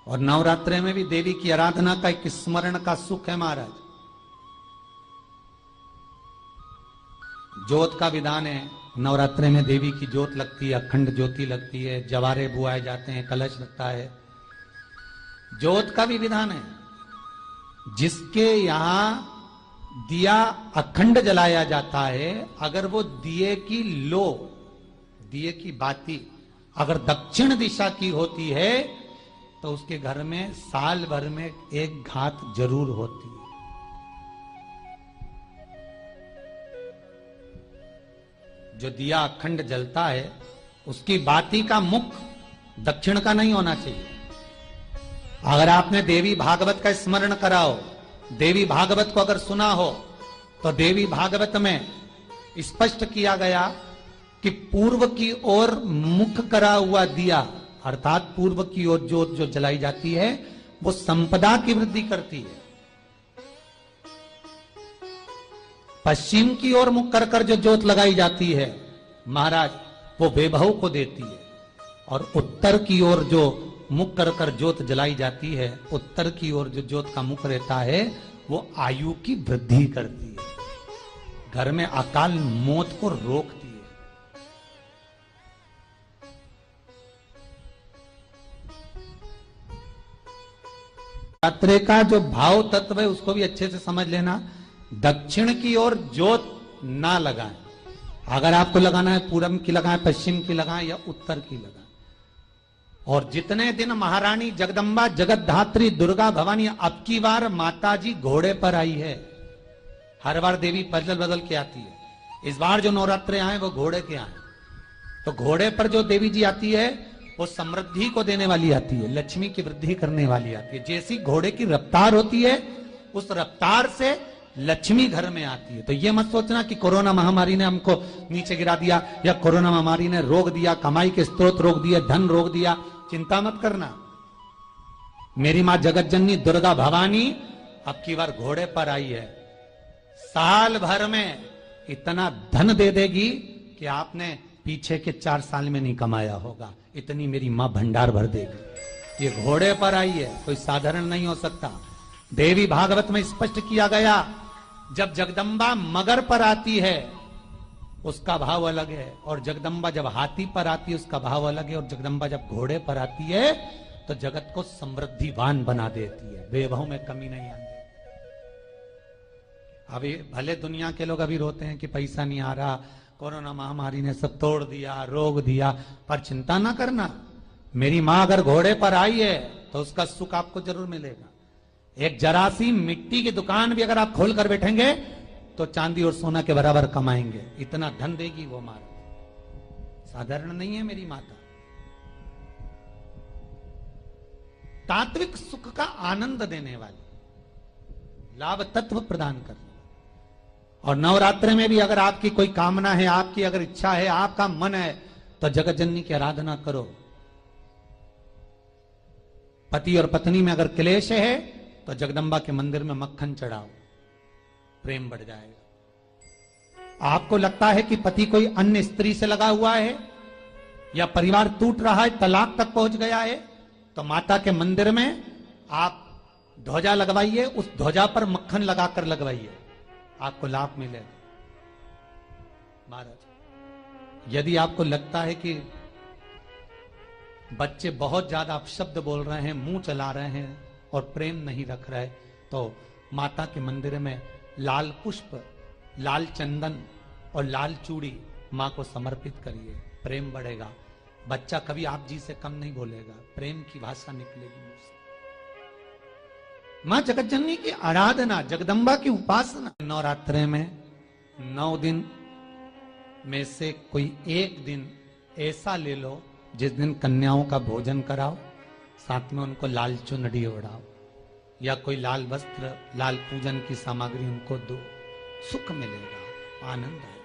और नवरात्रे में भी देवी की आराधना का एक स्मरण का सुख है महाराज। ज्योत का विधान है, नवरात्रे में देवी की ज्योत लगती है, अखंड ज्योति लगती है, जवारे बुआए जाते हैं, कलश लगता है। ज्योत का भी विधान है। जिसके यहां दिया अखंड जलाया जाता है, अगर वो दिए की लो, दिए की बाती अगर दक्षिण दिशा की होती है तो उसके घर में साल भर में एक घात जरूर होती है। जो दिया अखंड जलता है उसकी बाती का मुख दक्षिण का नहीं होना चाहिए। अगर आपने देवी भागवत का स्मरण करा हो, देवी भागवत को अगर सुना हो, तो देवी भागवत में स्पष्ट किया गया कि पूर्व की ओर मुख करा हुआ दिया, अर्थात पूर्व की ओर ज्योत जो जलाई जाती है वो संपदा की वृद्धि करती है। पश्चिम की ओर मुख कर कर जो ज्योत लगाई जाती है महाराज, वो वैभव को देती है। और उत्तर की ओर जो मुख कर कर ज्योत जलाई जाती है, उत्तर की ओर जो ज्योत का मुख रहता है वो आयु की वृद्धि करती है, घर में अकाल मौत को रोकती है। यात्रे का जो भाव तत्व है उसको भी अच्छे से समझ लेना। दक्षिण की ओर ज्योत ना लगाएं। अगर आपको लगाना है पूरब की लगाएं, पश्चिम की लगाएं या उत्तर की लगाएं। और जितने दिन महारानी जगदम्बा जगतधात्री दुर्गा भवानी, अब की बार माता जी घोड़े पर आई है। हर बार देवी बदल बदल के आती है, इस बार जो नवरात्रे आए वो घोड़े के आए। तो घोड़े पर जो देवी जी आती है वो समृद्धि को देने वाली आती है, लक्ष्मी की वृद्धि करने वाली आती है। जैसी घोड़े की रफ्तार होती है उस रफ्तार से लक्ष्मी घर में आती है। तो ये मत सोचना कि कोरोना महामारी ने हमको नीचे गिरा दिया या कोरोना महामारी ने रोक दिया, कमाई के स्रोत रोक दिए, धन रोक दिया। चिंता मत करना। मेरी मां जगत जननी दुर्गा भवानी अब की बार घोड़े पर आई है। साल भर में इतना धन दे देगी कि आपने पीछे के 4 साल में नहीं कमाया होगा, इतनी मेरी मां भंडार भर देगी। ये घोड़े पर आई है, कोई साधारण नहीं हो सकता। देवी भागवत में स्पष्ट किया गया, जब जगदम्बा मगर पर आती है उसका भाव अलग है, और जगदम्बा जब हाथी पर आती है उसका भाव अलग है, और जगदम्बा जब घोड़े पर आती है तो जगत को समृद्धिवान बना देती है, वैभव में कमी नहीं आती। अभी भले दुनिया के लोग अभी रोते हैं कि पैसा नहीं आ रहा, कोरोना महामारी ने सब तोड़ दिया, रोक दिया, पर चिंता ना करना। मेरी मां अगर घोड़े पर आई है तो उसका सुख आपको जरूर मिलेगा। एक जरा सी मिट्टी की दुकान भी अगर आप खोल कर बैठेंगे तो चांदी और सोना के बराबर कमाएंगे, इतना धन देगी वो मां। साधारण नहीं है मेरी माता। तात्विक सुख का आनंद देने वाली, लाभ तत्व प्रदान करने। और नवरात्रि में भी अगर आपकी कोई कामना है, आपकी अगर इच्छा है, आपका मन है, तो जगत जननी की आराधना करो। पति और पत्नी में अगर क्लेश है तो जगदम्बा के मंदिर में मक्खन चढ़ाओ, प्रेम बढ़ जाएगा। आपको लगता है कि पति कोई अन्य स्त्री से लगा हुआ है या परिवार टूट रहा है, तलाक तक पहुंच गया है, तो माता के मंदिर में आप ध्वजा लगवाइए, उस ध्वजा पर मक्खन लगाकर लगवाइए, आपको लाभ मिलेगा। महाराज, यदि आपको लगता है कि बच्चे बहुत ज्यादा अपशब्द बोल रहे हैं, मुंह चला रहे हैं और प्रेम नहीं रख रहे, तो माता के मंदिर में लाल पुष्प, लाल चंदन और लाल चूड़ी मां को समर्पित करिए, प्रेम बढ़ेगा। बच्चा कभी आप जी से कम नहीं बोलेगा, प्रेम की भाषा निकलेगी मुंह से। मां जगतजननी की आराधना, जगदम्बा की उपासना। नवरात्रे में 9 दिन में से कोई एक दिन ऐसा ले लो जिस दिन कन्याओं का भोजन कराओ, साथ में उनको लाल चुनरी ओढ़ाओ या कोई लाल वस्त्र, लाल पूजन की सामग्री उनको दो, सुख मिलेगा, आनंद आएगा।